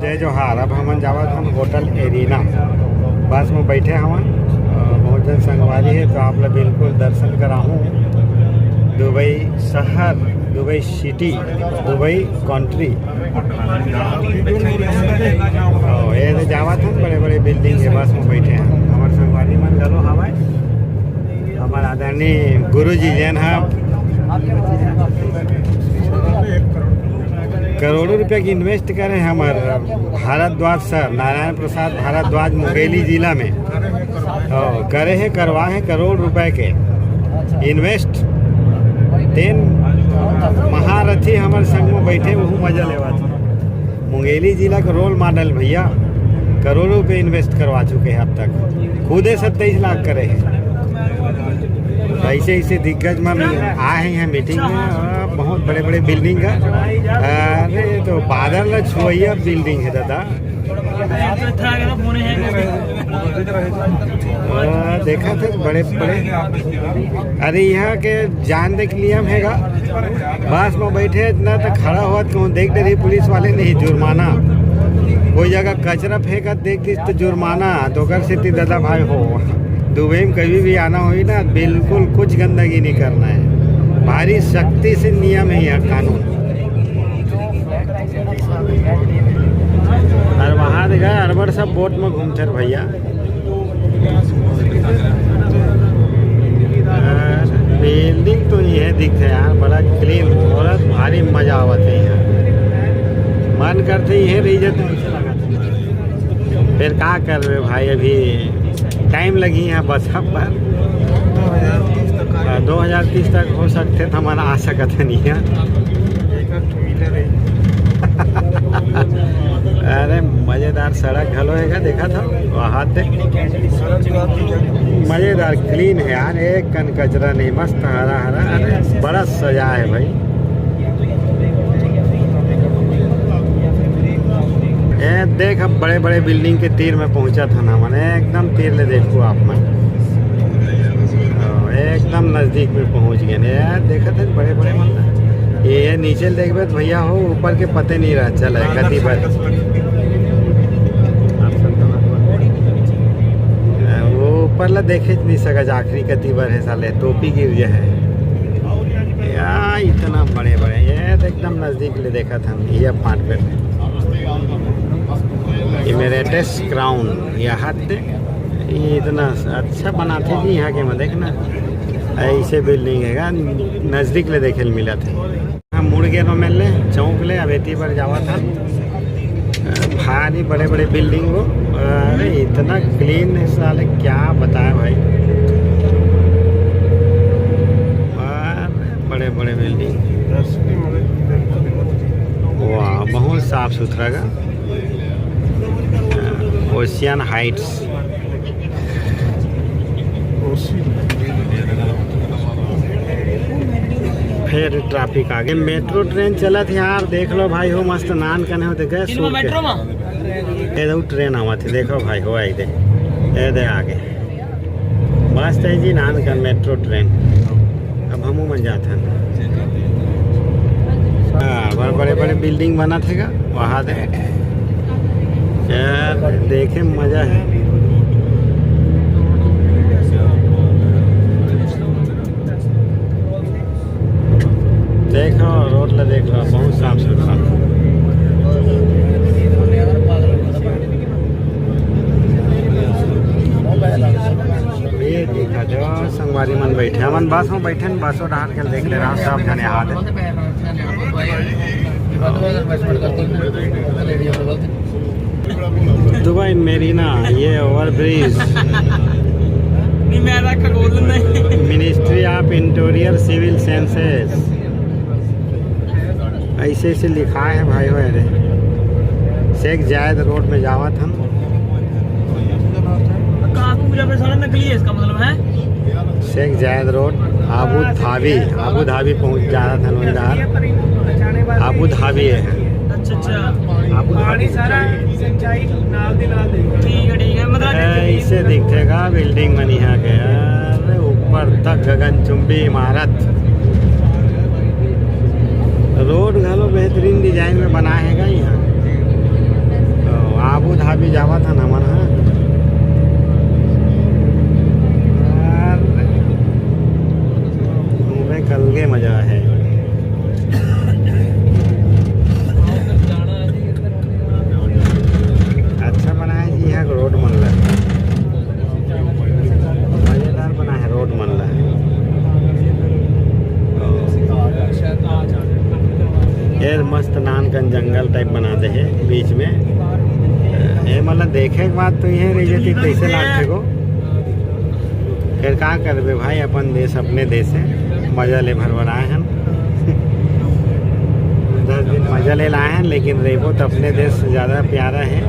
जय जोहार। अब हम जावत हम होटल एरिना बस में बैठे हवन। बहुत जन संगवारी है तो आप लोग बिल्कुल दर्शन कराऊँ दुबई शहर, दुबई सिटी, दुबई कंट्री। ये तो जावत हम बड़े बड़े बिल्डिंग के बस में बैठे हैं। हमारे संगवारी मन गलो हवा हमारे आदरणीय गुरु जी जैन है करोड़ों रुपए की इन्वेस्ट करे हैं हमारे भारद्वाज सर, नारायण प्रसाद भारद्वाज, मुंगेली जिला में करे हैं, करवा है करोड़ रुपए के इन्वेस्ट। 3 महारथी हमारे संग में बैठे वो मजा लेवा थे। मुंगेली जिला का रोल मॉडल भैया, करोड़ों रुपए इन्वेस्ट करवा चुके हैं अब तक, खुद 27 लाख करे हैं। ऐसे ऐसे दिग्गज में आए हैं मीटिंग में, बहुत बड़े बड़े बिल्डिंग है। अरे तो बादल छुआ बिल्डिंग है दादा, देखा थे बड़े बड़े। अरे यहाँ के जान देख लिया हैगा, बस में बैठे इतना तो खड़ा हुआ तो देख दे रही पुलिस वाले नहीं जुर्माना, कोई जगह कचरा फेंका देख दी तो जुर्माना। तो कर से दादा भाई हो दुबई में कभी भी आना हो ना, बिल्कुल कुछ गंदगी नहीं करना है, भारी सख्ती से नियम है यह कानून। और वहाँ देखा अरबड़ सब बोट में घूमते भैया। बिल्डिंग तो ये दिखते यार बड़ा क्लीन, बहुत भारी मजा आवत है यहाँ, मन करते ये रही जाते। फिर क्या कर रहे भाई, अभी टाइम लगी यहाँ बस पर 2030 तक हो सकते तो हमारा आ सकता नहीं है। अरे मज़ेदार सड़क घलो है, देखा था वहाँ से मज़ेदार क्लीन है यार, एक कन कचरा नहीं, मस्त हरा हरा। अरे बड़ा सजा है भाई। ये देख अब बड़े बड़े बिल्डिंग के तीर में पहुंचा था ना, मैंने एकदम तीर ले देखो आप मन, एकदम नज़दीक में पहुंच गए। देखा था बड़े बड़े मतलब ये नीचे देखबे तो भैया हो ऊपर के पते नहीं रह चल है कति बार वो ऊपर ला देखे नहीं सका, आखिरी कति बार है साले टोपी गिर गया है या इतना बड़े बड़े। ये एकदम नज़दीक ले देखा था ये पार्ट पे इमेरेटस क्राउन यहाँ पे ये इतना अच्छा बनाते जी यहाँ के में देखना, ऐसे बिल्डिंग है नज़दीक ले देखे मिला थे। हम मुड़ गए तो मिल ले चौंक ले अवेती पर जावा था, भारी बड़े बड़े बिल्डिंग वो। अरे इतना क्लीन है साले क्या बताया भाई, बड़े बड़े बिल्डिंग, वाह बहुत साफ सुथरा का। ओशियन हाइट्स, फिर ट्रैफिक आगे मेट्रो ट्रेन चला थी यार, देख लो भाई हो मस्त नान कने होते गए ये ट्रेन आवा थी, देखो भाई हो आई दे आगे मस्त है जी नान का मेट्रो ट्रेन। अब हम मन जाते हैं बड़े बड़े बिल्डिंग बना थे वहाँ दे यार, देखे मजा है। देखो रोड ला देख लो बहुत साफ सुथरा। ये देखा जो संगवारी मन बैठे मन बस में बैठे बसों डाल के देख ले रहा सब जाने हाथ दुबई मेरीना, ये over bridge ministry of interior civil senses, ऐसे ऐसे लिखा है भाई हो। अरे शेख जायद रोड में जावा था इसका मतलब है शेख जायद रोड आबू धाबी पहुंच जा रहा था, आबू धाबी है। ऐसे दिखेगा बिल्डिंग बनी है के ऊपर तक गगनचुंबी इमारत, रोड घलो बेहतरीन डिजाइन में बना है यहाँ। आबू धाबी जावा था ना मन। घूमे कल के मजा है। अच्छा बना है जी यहाँ रोड मन रहा है, मजेदार बना है रोड मन रहा है। ये मस्त नानकन जंगल टाइप बनाते हैं बीच में। ये मतलब देखे के बाद तो ये रह जाती कैसे लागते को। फिर का करबे भाई, अपन देश अपने देश है, मजा ले भरभराए हैं। 10 दिन मजा ले लाए हैं, लेकिन रेबो तो अपने देश से ज़्यादा प्यारा है।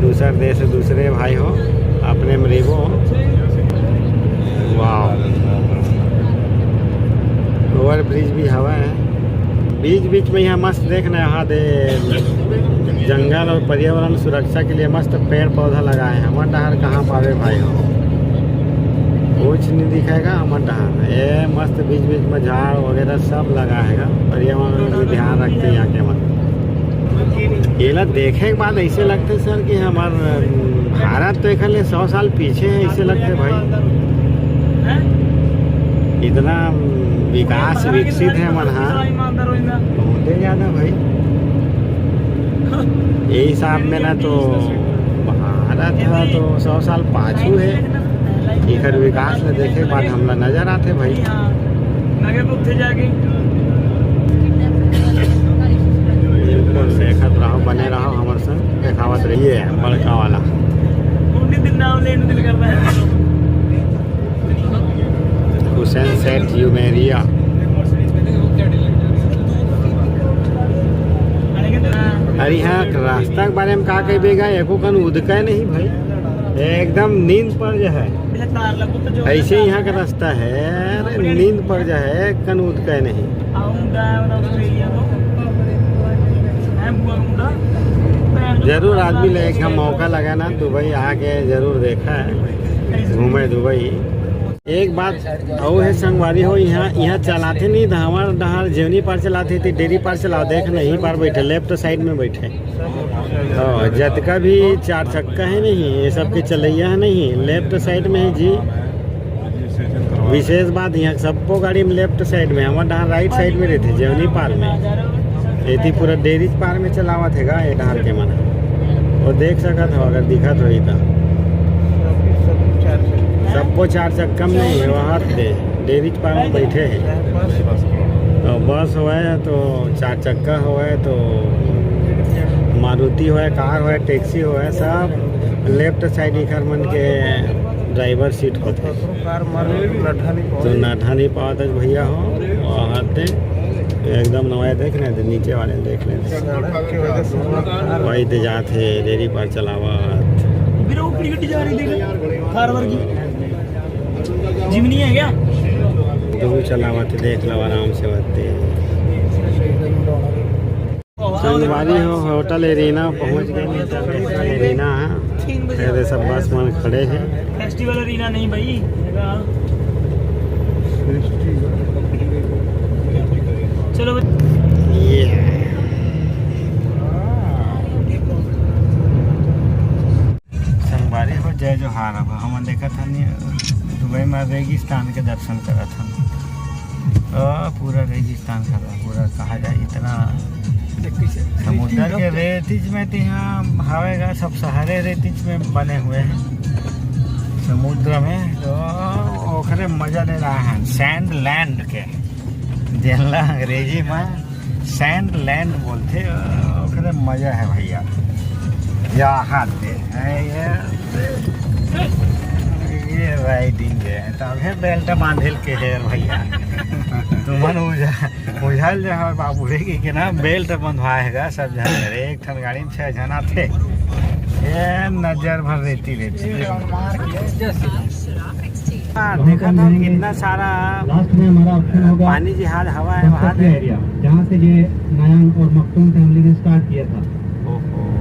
दूसरा देश दूसरे भाई हो, अपने में रेबो। वाह, ओवर ब्रिज भी हवा है बीच बीच में। यहाँ मस्त देखना, यहाँ दे जंगल और पर्यावरण सुरक्षा के लिए मस्त पेड़ पौधा लगाए हैं। हमारे डहार कहाँ पावे भाई हो, कुछ नहीं दिखेगा हमारे डहार। ये मस्त बीच बीच में झाड़ वगैरह सब लगा है, पर्यावरण भी ध्यान रखते हैं यहाँ के। मतलब ये लोग देखे के बाद ऐसे लगते सर कि हमारे भारत तो एक 100 साल पीछे है, ऐसे लगते भाई। इतना विकास विकसित है मनहा बहुत ज़्यादा भाई। यही हिसाब में ना तो भारत है तो 100 साल पाछू है। इधर विकास में देखे बाद हमला नजर आते भाई। बिल्कुल देखत रहो, बने रहो हमारे संग, देखावत रहिए बड़का वाला। हुसैन सेठ यूमेरिया। अरे यहाँ रास्ता के बारे में का कहेगा, एको कन उदका नहीं भाई, एकदम नींद पर जो है। ऐसे यहाँ का रास्ता है, नींद पर जो है, कन उदका नहीं। जरूर आदमी लेके का मौका लगा ना दुबई आके जरूर देखा है, घूमे दुबई। एक बात और है संगवारी हो, यहाँ चलाते नहीं था हमारे डहार जेवनी पार चलाते थे, डेरी पार चलाओ। देख ना यहीं पार बैठे, लेफ्ट साइड में बैठे। तो जत का भी 4 चक्का है नहीं, ये सब के चलैया है नहीं, लेफ्ट साइड में है जी। विशेष बात यहाँ सबको गाड़ी में लेफ्ट साइड में, हमारे डहार राइट साइड में रहते जेवनी पार में। ये पूरा डेरी पार में चलावा थे ये डहार के मन। वो देख सकत हो अगर दिखत हो तो सबको 4 चक्का में नहीं है, वहाँ डेरी पार में बैठे हैं। तो बस हुआ है तो 4 चक्का हुआ है, तो मारुति हुआ है, कार हुआ है, टैक्सी हुआ है, सब लेफ्ट साइड इधर मन के ड्राइवर सीट होते। तो नाठा नहीं पाता भैया हो, वहाँ एकदम नवाया देख रहे थे, नीचे वाले देख रहे थे वही तो जाते डेरी पार चलावा जिमनी है क्या तो चलावा थे, देख लो आराम से होते। संगवारी हो होटल एरिना पहुंच गए। एरिना है, सब बस मन खड़े हैं। फेस्टिवल एरिना नहीं भाई, चलो ये संगवारी हो जय जोहार। अब हम देखा था दुबई में रेगिस्तान के दर्शन करा था। पूरा रेगिस्तान था, पूरा कहा जाए इतना समुद्र के रेतिज में तो यहाँ हवेगा, सब शहरे रेतिज में बने हुए हैं समुद्र में। तो ओखरे मजा ले रहा है सैंड लैंड के, जिला अंग्रेजी में सैंड लैंड बोलते, ओखरे मजा है भैया। या हाथ दे ये राइडिंग है, तबे बेल्ट बांधल के है भैया। तुमन उझल जो है बाबू रे कि ना बेल्ट बंधवाएगा सब जन। एक ठन गाड़ी में 6 जना थे, ये नजर भर रहती देखा था कितना सारा पानी जहाज हवा है वहाँ जहाँ से ये नयन और मखदूम फैमिली ने स्टार्ट किया था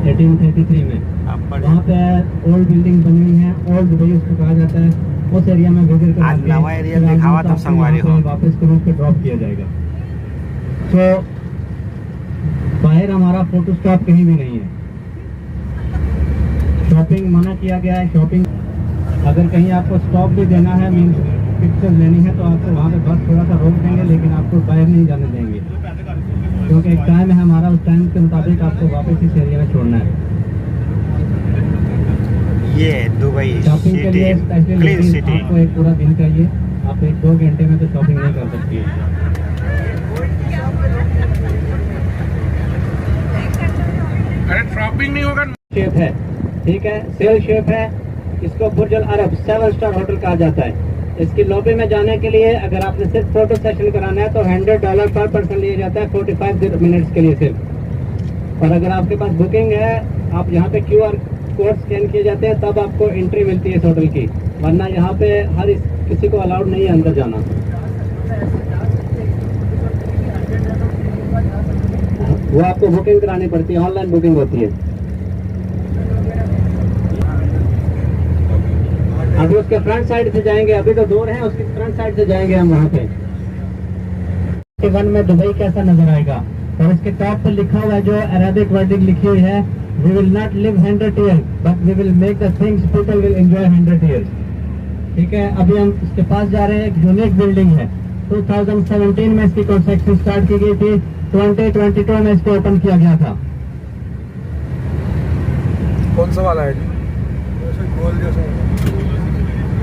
1833 में। वहाँ पे ओल्ड बिल्डिंग बनी हुई है, ओल्ड दुबई उसको कहा जाता है। उस एरिया में विजिट आज नवा एरिया दिखावा था संगवारी हो, वापस क्रूज पे ड्रॉप किया जाएगा। तो बाहर हमारा फोटो स्टॉप कहीं भी नहीं है, शॉपिंग मना किया गया है। शॉपिंग अगर कहीं आपको स्टॉप भी देना है, मीन्स पिक्चर्स लेनी है, तो आपको वहाँ पे बस थोड़ा सा रोक देंगे, लेकिन आपको बाहर नहीं जाने देंगे, क्योंकि एक टाइम है हमारा, उस टाइम के मुताबिक आपको वापस इस एरिया में छोड़ना है। ये दुबई शॉपिंग के लिए स्पेशल क्लीन सिटी। आपको एक पूरा दिन चाहिए, आप 1-2 घंटे में तो शॉपिंग नहीं कर सकती है। अरे शॉपिंग नहीं होगा। शेप है, ठीक है, सेल शेप है। इसको बुर्ज अल अरब 7 स्टार होटल कहा जाता है। इसकी लॉबी में जाने के लिए अगर आपने सिर्फ फोटो सेशन कराना है तो $100 पर पर्सन लिया जाता है, 45 मिनट्स के लिए सिर्फ। और अगर आपके पास बुकिंग है, आप यहाँ पे QR कोड स्कैन किए जाते हैं, तब आपको एंट्री मिलती है इस होटल की, वरना यहाँ पे किसी को अलाउड नहीं है अंदर जाना। वो आपको बुकिंग करानी पड़ती है, ऑनलाइन बुकिंग होती है। अभी उसके फ्रंट साइड से जाएंगे, अभी तो दूर है, उसकी फ्रंट साइड से जाएंगे हम वहाँ पे। 1 में दुबई कैसा नजर आएगा, और इसके टॉप पर लिखा हुआ है, जो अरेबिक वर्डिंग लिखी हुई है, we will not live 100 years but we will make the things people will enjoy 100 years। ठीक है, अभी हम इसके पास जा रहे हैं। एक यूनिक बिल्डिंग है, 2017 में इसकी कंस्ट्रक्शन स्टार्ट की गई थी, 2022 में इसको ओपन किया गया था। कौन सा वाला है? गोल जैसा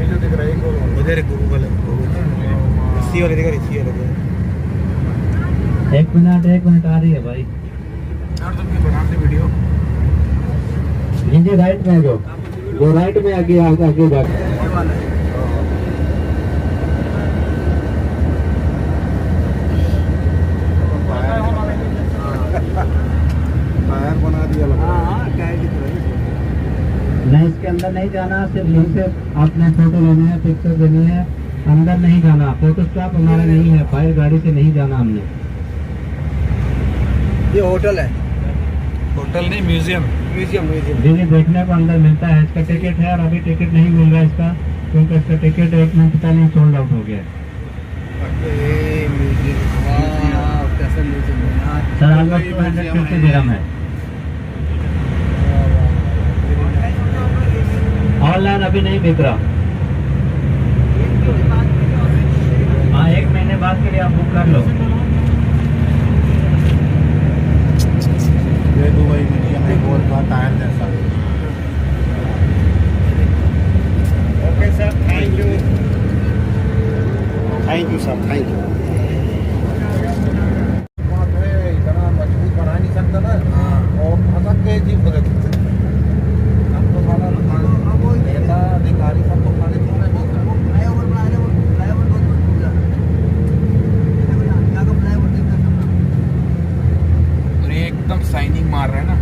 ये जो दिख रहा है, गोल उधर गूगल है, सी वाले दिख रहा है, सी वाले। 1 मिनट आ रही है भाई। यार तुम ये बना दे वीडियो। ये राइट में, जो राइट में आगे जाके टायर बना दिया लगा। नहीं, इसके अंदर नहीं जाना, सिर्फ यहीं से आपने फोटो लेनी है, पिक्चर लेनी है, अंदर नहीं जाना। फोटो स्टॉप हमारा नहीं है, बाहर गाड़ी से नहीं जाना हमने। ये होटल है, होटल नहीं म्यूजियम। जी देखने को अंदर मिलता है, इसका टिकट है, और अभी टिकट नहीं मिल रहा है इसका, क्योंकि इसका टिकट 1 मिनट पहले सोल्ड आउट हो गया है। सर ऑलमोस्ट 250 दिरहम है। ऑनलाइन अभी नहीं बिक रहा। हाँ, 1 महीने बाद के लिए आप बुक कर लो। ये दुबई म्यूजियम है, गोल का टायर जैसा। Okay sir, thank you sir, thank you. इतना मजबूत बना नहीं सकता ना, और भसक के जीप बदल हमको सारा नेता अधिकारी सबको खाने एकदम शाइनिंग मार रहा है ना।